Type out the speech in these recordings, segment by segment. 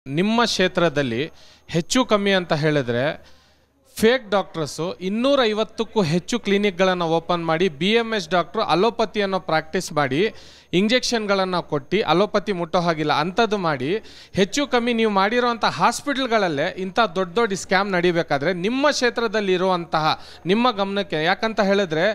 ನಿಮ್ಮ ಕ್ಷೇತ್ರದಲ್ಲಿ ಹೆಚ್ಚು ಕಮ್ಮಿ ಅಂತ ಹೇಳಿದ್ರೆ ಫೇಕ್ ಡಾಕ್ಟರ್ಸು 250ಕ್ಕೂ ಹೆಚ್ಚು ಕ್ಲಿನಿಕ್ಗಳನ್ನು ಓಪನ್ ಮಾಡಿ BMS ಡಾಕ್ಟ್ರು ಅಲೋಪತಿಯನ್ನು ಪ್ರಾಕ್ಟೀಸ್ ಮಾಡಿ ಇಂಜೆಕ್ಷನ್ಗಳನ್ನು ಕೊಟ್ಟು ಅಲೋಪತಿ ಮುಟ್ಟೋ ಹಾಗಿಲ್ಲ ಅಂಥದ್ದು ಮಾಡಿ ಹೆಚ್ಚು ಕಮ್ಮಿ ನೀವು ಮಾಡಿರೋಂಥ ಹಾಸ್ಪಿಟಲ್ಗಳಲ್ಲೇ ಇಂಥ ದೊಡ್ಡ ದೊಡ್ಡ ಸ್ಕ್ಯಾಮ್ ನಡಿಬೇಕಾದ್ರೆ ನಿಮ್ಮ ಕ್ಷೇತ್ರದಲ್ಲಿರುವಂತಹ ನಿಮ್ಮ ಗಮನಕ್ಕೆ ಯಾಕಂತ ಹೇಳಿದ್ರೆ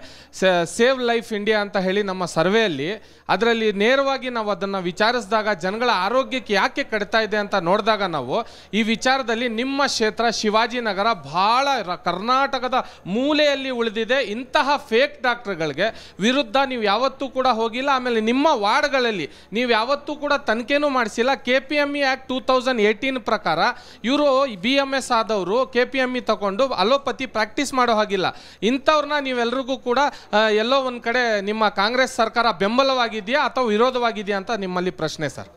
ಸೇವ್ ಲೈಫ್ ಇಂಡಿಯಾ ಅಂತ ಹೇಳಿ ನಮ್ಮ ಸರ್ವೆಯಲ್ಲಿ ಅದರಲ್ಲಿ ನೇರವಾಗಿ ನಾವು ಅದನ್ನು ವಿಚಾರಿಸಿದಾಗ ಜನಗಳ ಆರೋಗ್ಯಕ್ಕೆ ಯಾಕೆ ಕಡಿತಾ ಇದೆ ಅಂತ ನೋಡಿದಾಗ ನಾವು ಈ ವಿಚಾರದಲ್ಲಿ ನಿಮ್ಮ ಕ್ಷೇತ್ರ ಶಿವಾಜಿನಗರ ಭಾಳ ಕರ್ನಾಟಕದ ಮೂಲೆಯಲ್ಲಿ ಉಳಿದಿದೆ. ಇಂತಹ ಫೇಕ್ ಡಾಕ್ಟರ್ಗಳಿಗೆ ವಿರುದ್ಧ ನೀವು ಯಾವತ್ತೂ ಕೂಡ ಹೋಗಿಲ್ಲ. ಆಮೇಲೆ ನಿಮ್ಮ ವಾರ್ಡ್ಗಳಲ್ಲಿ ನೀವು ಯಾವತ್ತೂ ಕೂಡ ತನಿಖೆನೂ ಮಾಡಿಸಿಲ್ಲ. KPME ಆ್ಯಕ್ಟ್ 2018 ಪ್ರಕಾರ ಇವರು BMS ಆದವರು KPME ತಗೊಂಡು ಅಲೋಪತಿ ಪ್ರಾಕ್ಟೀಸ್ ಮಾಡೋ ಹಾಗಿಲ್ಲ. ಇಂಥವ್ರನ್ನ ನೀವೆಲ್ರಿಗೂ ಕೂಡ ಎಲ್ಲೋ ಒಂದು ಕಡೆ ನಿಮ್ಮ ಕಾಂಗ್ರೆಸ್ ಸರ್ಕಾರ ಬೆಂಬಲವಾಗಿದೆಯಾ ಅಥವಾ ವಿರೋಧವಾಗಿದೆಯಾ ಅಂತ ನಿಮ್ಮಲ್ಲಿ ಪ್ರಶ್ನೆ ಸರ್.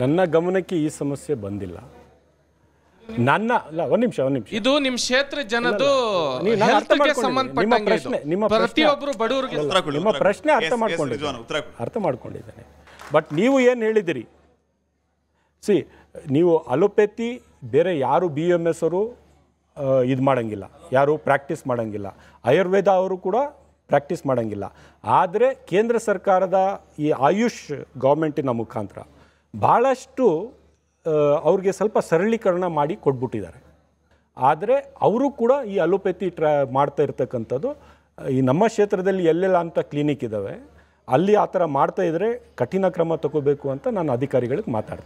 ನನ್ನ ಗಮನಕ್ಕೆ ಈ ಸಮಸ್ಯೆ ಬಂದಿಲ್ಲ. ಒಂದು ನಿಮಿಷ ಇದು ನಿಮ್ಮ ಕ್ಷೇತ್ರ ಜನದು ಪ್ರತಿಯೊಬ್ಬರು ಬಡವರಿಗೆ ನಿಮ್ಮ ಪ್ರಶ್ನೆ ಅರ್ಥ ಮಾಡ್ಕೊಂಡಿದ್ದೇನೆ. ಬಟ್ ನೀವು ಏನು ಹೇಳಿದಿರಿ, ನೀವು ಅಲೋಪತಿ ಬೇರೆ ಯಾರು BMS ಅವರು ಇದು ಮಾಡಂಗಿಲ್ಲ, ಯಾರು ಪ್ರಾಕ್ಟೀಸ್ ಮಾಡಂಗಿಲ್ಲ, ಆಯುರ್ವೇದ ಅವರು ಕೂಡ ಪ್ರಾಕ್ಟೀಸ್ ಮಾಡಂಗಿಲ್ಲ. ಆದರೆ ಕೇಂದ್ರ ಸರ್ಕಾರದ ಈ ಆಯುಷ್ ಗೌರ್ಮೆಂಟಿನ ಮುಖಾಂತರ ಭಾಳಷ್ಟು ಅವ್ರಿಗೆ ಸ್ವಲ್ಪ ಸರಳೀಕರಣ ಮಾಡಿ ಕೊಟ್ಬಿಟ್ಟಿದ್ದಾರೆ. ಆದರೆ ಅವರು ಕೂಡ ಈ ಅಲೋಪತಿ ಮಾಡ್ತಾ ಇರ್ತಕ್ಕಂಥದ್ದು ಈ ನಮ್ಮ ಕ್ಷೇತ್ರದಲ್ಲಿ ಎಲ್ಲೆಲ್ಲ ಅಂತ ಕ್ಲಿನಿಕ್ ಇದ್ದಾವೆ ಅಲ್ಲಿ ಆ ಥರ ಮಾಡ್ತಾ ಇದ್ದರೆ ಕಠಿಣ ಕ್ರಮ ತಗೋಬೇಕು ಅಂತ ನಾನು ಅಧಿಕಾರಿಗಳಿಗೆ ಮಾತಾಡ್ತೀನಿ.